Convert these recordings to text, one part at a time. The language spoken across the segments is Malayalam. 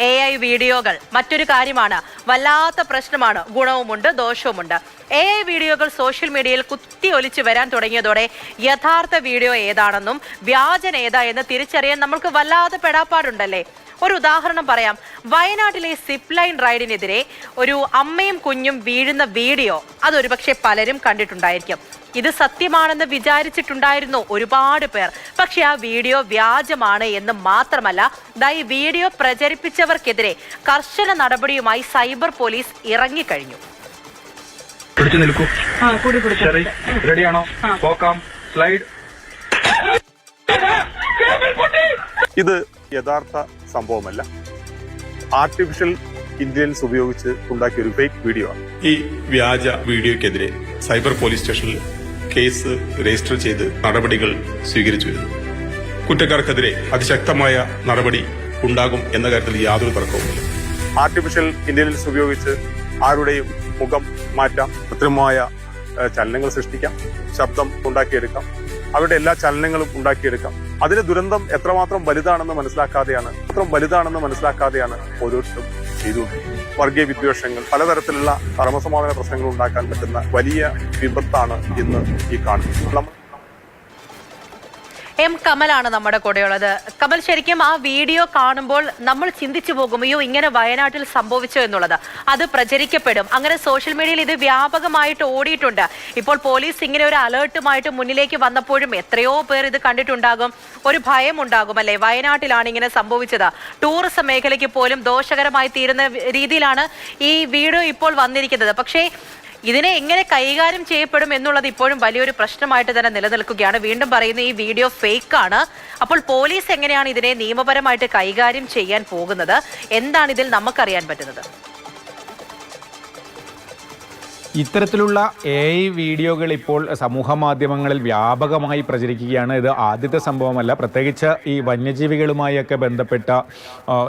AI വീഡിയോകൾ മറ്റൊരു കാര്യമാണ്, വല്ലാത്ത പ്രശ്നമാണ്. ഗുണവുമുണ്ട് ദോഷവുമുണ്ട്. AI വീഡിയോകൾ സോഷ്യൽ മീഡിയയിൽ കുത്തി ഒലിച്ചു വരാൻ തുടങ്ങിയതോടെ യഥാർത്ഥ വീഡിയോ ഏതാണെന്നും വ്യാജൻ ഏതാ എന്ന് തിരിച്ചറിയാൻ നമ്മൾക്ക് വല്ലാതെ പെടാപ്പാടുണ്ടല്ലേ. ഒരു ഉദാഹരണം പറയാം. വയനാട്ടിലെ സിപ്പ് ലൈൻ റൈഡിനെതിരെ ഒരു അമ്മയും കുഞ്ഞും വീഴുന്ന വീഡിയോ അതൊരുപക്ഷെ പലരും കണ്ടിട്ടുണ്ടായിരിക്കും. ഇത് സത്യമാണെന്ന് വിചാരിച്ചിട്ടുണ്ടായിരുന്നു ഒരുപാട് പേർ. പക്ഷെ ആ വീഡിയോ വ്യാജമാണ് എന്ന് മാത്രമല്ല, ഈ വീഡിയോ പ്രചരിപ്പിച്ചവർക്കെതിരെ കർശന നടപടിയുമായി സൈബർ പോലീസ് ഇറങ്ങിക്കഴിഞ്ഞു. ഇത് യഥാർത്ഥ സംഭവമല്ല, ആർട്ടിഫിഷ്യൽ ഇന്റലിജൻസ് ഉപയോഗിച്ച് ഉണ്ടാക്കിയ ഒരു ഫേക്ക് വീഡിയോ ആണ്. ഈ വ്യാജ വീഡിയോക്കെതിരെ സൈബർ പോലീസ് സ്റ്റേഷനിൽ കേസ് രജിസ്റ്റർ ചെയ്ത് നടപടികൾ സ്വീകരിച്ചു വരുന്നു. കുറ്റക്കാർക്കെതിരെ അതിശക്തമായ നടപടി ഉണ്ടാകും എന്ന കാര്യത്തിൽ യാതൊരു തർക്കവുമില്ല. ആർട്ടിഫിഷ്യൽ ഇന്റലിജൻസ് ഉപയോഗിച്ച് ആരുടെയും മുഖം മാറ്റാം, കൃത്രിമമായ ചലനങ്ങൾ സൃഷ്ടിക്കാം, ശബ്ദം ഉണ്ടാക്കിയെടുക്കാം, അവരുടെ എല്ലാ ചലനങ്ങളും ഉണ്ടാക്കിയെടുക്കാം. അതിന് ദുരന്തം എത്രമാത്രം വലുതാണെന്ന് മനസ്സിലാക്കാതെയാണ് ഓരോരുത്തരും ചെയ്തുകൊണ്ടിരിക്കുന്നത്. വർഗീയ വിദ്വേഷങ്ങൾ, പലതരത്തിലുള്ള ക്രമസമാധാന പ്രശ്നങ്ങൾ ഉണ്ടാക്കാൻ പറ്റുന്ന വലിയ വിപത്താണ് ഇന്ന് ഈ കാണുന്നത്. M. കമലാണ് നമ്മുടെ കൂടെയുള്ളത്. കമൽ, ശരിക്കും ആ വീഡിയോ കാണുമ്പോൾ നമ്മൾ ചിന്തിച്ചു പോകും, അയ്യോ ഇങ്ങനെ വയനാട്ടിൽ സംഭവിച്ചോ എന്നുള്ളത്. അത് പ്രചരിക്കപ്പെടും. അങ്ങനെ സോഷ്യൽ മീഡിയയിൽ ഇത് വ്യാപകമായിട്ട് ഓടിയിട്ടുണ്ട്. ഇപ്പോൾ പോലീസ് ഇങ്ങനെ ഒരു അലേർട്ടുമായിട്ട് മുന്നിലേക്ക് വന്നപ്പോഴും എത്രയോ പേർ ഇത് കണ്ടിട്ടുണ്ടാകും. ഒരു ഭയം ഉണ്ടാകും അല്ലേ, വയനാട്ടിലാണ് ഇങ്ങനെ സംഭവിച്ചത്. ടൂറിസം മേഖലയ്ക്ക് പോലും ദോഷകരമായി തീരുന്ന രീതിയിലാണ് ഈ വീഡിയോ ഇപ്പോൾ വന്നിരിക്കുന്നത്. പക്ഷേ ഇതിനെ എങ്ങനെ കൈകാര്യം ചെയ്യപ്പെടും എന്നുള്ളത് ഇപ്പോഴും വലിയൊരു പ്രശ്നമായിട്ട് തന്നെ നിലനിൽക്കുകയാണ്. വീണ്ടും പറയുന്ന ഈ വീഡിയോ ഫേക്കാണ്. അപ്പോൾ പോലീസ് എങ്ങനെയാണ് ഇതിനെ നിയമപരമായിട്ട് കൈകാര്യം ചെയ്യാൻ പോകുന്നത്? എന്താണ് ഇതിൽ നമുക്കറിയാൻ പറ്റുന്നത്? ഇത്തരത്തിലുള്ള AI വീഡിയോകൾ ഇപ്പോൾ സമൂഹ മാധ്യമങ്ങളിൽ വ്യാപകമായി പ്രചരിക്കുകയാണ്. ഇത് ആദ്യത്തെ സംഭവമല്ല. പ്രത്യേകിച്ച് ഈ വന്യജീവികളുമായൊക്കെ ബന്ധപ്പെട്ട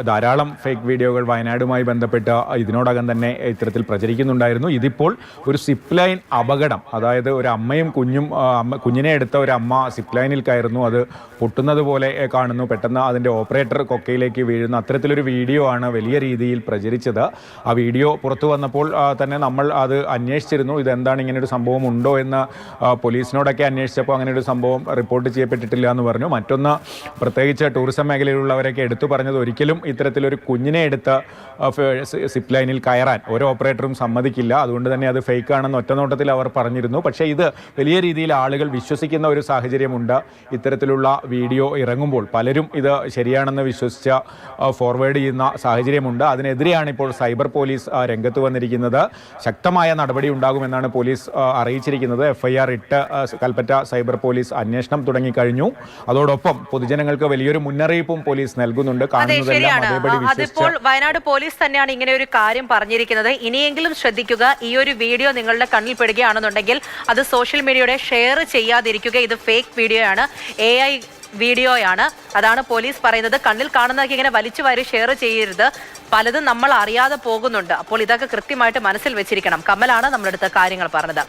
ധാരാളം ഫേക്ക് വീഡിയോകൾ വയനാടുമായി ബന്ധപ്പെട്ട ഇതിനോടകം തന്നെ ഇത്തരത്തിൽ പ്രചരിക്കുന്നുണ്ടായിരുന്നു. ഇതിപ്പോൾ ഒരു സിപ്പ് ലൈൻ അപകടം, അതായത് ഒരു അമ്മയും കുഞ്ഞും, കുഞ്ഞിനെ എടുത്ത ഒരു അമ്മ സിപ്പ് ലൈനിൽ കയറുന്നു, അത് പൊട്ടുന്നത് പോലെ കാണുന്നു, പെട്ടെന്ന് അതിൻ്റെ ഓപ്പറേറ്റർ കൊക്കയിലേക്ക് വീഴുന്നു. അത്തരത്തിലൊരു വീഡിയോ ആണ് വലിയ രീതിയിൽ പ്രചരിച്ചത്. ആ വീഡിയോ പുറത്തു വന്നപ്പോൾ തന്നെ നമ്മൾ അത് അന്വേഷിച്ചിരുന്നു. ഇതെന്താണ്, ഇങ്ങനെയൊരു സംഭവം ഉണ്ടോ എന്ന് പോലീസിനോടൊക്കെ അന്വേഷിച്ചപ്പോൾ അങ്ങനെ ഒരു സംഭവം റിപ്പോർട്ട് ചെയ്യപ്പെട്ടിട്ടില്ല എന്ന് പറഞ്ഞു. മറ്റൊന്ന്, പ്രത്യേകിച്ച് ടൂറിസം മേഖലയിലുള്ളവരൊക്കെ എടുത്തു പറഞ്ഞത്, ഒരിക്കലും ഇത്തരത്തിലൊരു കുഞ്ഞിനെ എടുത്ത് സിപ്പ് ലൈനിൽ കയറാൻ ഒരു ഓപ്പറേറ്ററും സമ്മതിക്കില്ല, അതുകൊണ്ട് തന്നെ അത് ഫേക്ക് ആണെന്ന് ഒറ്റനോട്ടത്തിൽ അവർ പറഞ്ഞിരുന്നു. പക്ഷേ ഇത് വലിയ രീതിയിൽ ആളുകൾ വിശ്വസിക്കുന്ന ഒരു സാഹചര്യമുണ്ട്. ഇത്തരത്തിലുള്ള വീഡിയോ ഇറങ്ങുമ്പോൾ പലരും ഇത് ശരിയാണെന്ന് വിശ്വസിച്ച് ഫോർവേഡ് ചെയ്യുന്ന സാഹചര്യമുണ്ട്. അതിനെതിരെയാണ് ഇപ്പോൾ സൈബർ പോലീസ് രംഗത്ത് വന്നിരിക്കുന്നത്. ശക്തമായ നടപടി ഉണ്ടാകുമെന്നാണ് പോലീസ് അറിയിച്ചിരിക്കുന്നത്. FIR ഇട്ട് കൽപ്പറ്റ സൈബർ പോലീസ് അന്വേഷണം തുടങ്ങിക്കഴിഞ്ഞു. അതോടൊപ്പം പൊതുജനങ്ങൾക്ക് വലിയൊരു മുന്നറിയിപ്പും പോലീസ് നൽകുന്നുണ്ട്. അതിപ്പോൾ വയനാട് പോലീസ് തന്നെയാണ് ഇങ്ങനെ ഒരു കാര്യം പറഞ്ഞിരിക്കുന്നത്. ഇനിയെങ്കിലും ശ്രദ്ധിക്കുക, ഈ ഒരു വീഡിയോ നിങ്ങളുടെ കണ്ണിൽ പെടുകയാണെന്നുണ്ടെങ്കിൽ അത് സോഷ്യൽ മീഡിയയുടെ ഷെയർ ചെയ്യാതിരിക്കുക. ഇത് ഫേക്ക് വീഡിയോ ആണ്, AI വീഡിയോയാണ്. അതാണ് പോലീസ് പറയുന്നത്. കണ്ണിൽ കാണുന്നതൊക്കെ ഇങ്ങനെ വലിച്ചു വാരി ഷെയർ ചെയ്യരുത്. പലതും നമ്മൾ അറിയാതെ പോകുന്നുണ്ട്. അപ്പോൾ ഇതൊക്കെ കൃത്യമായിട്ട് മനസ്സിൽ വെച്ചിരിക്കണം. കമലാണ് നമ്മളെടുത്ത കാര്യങ്ങൾ പറഞ്ഞത്.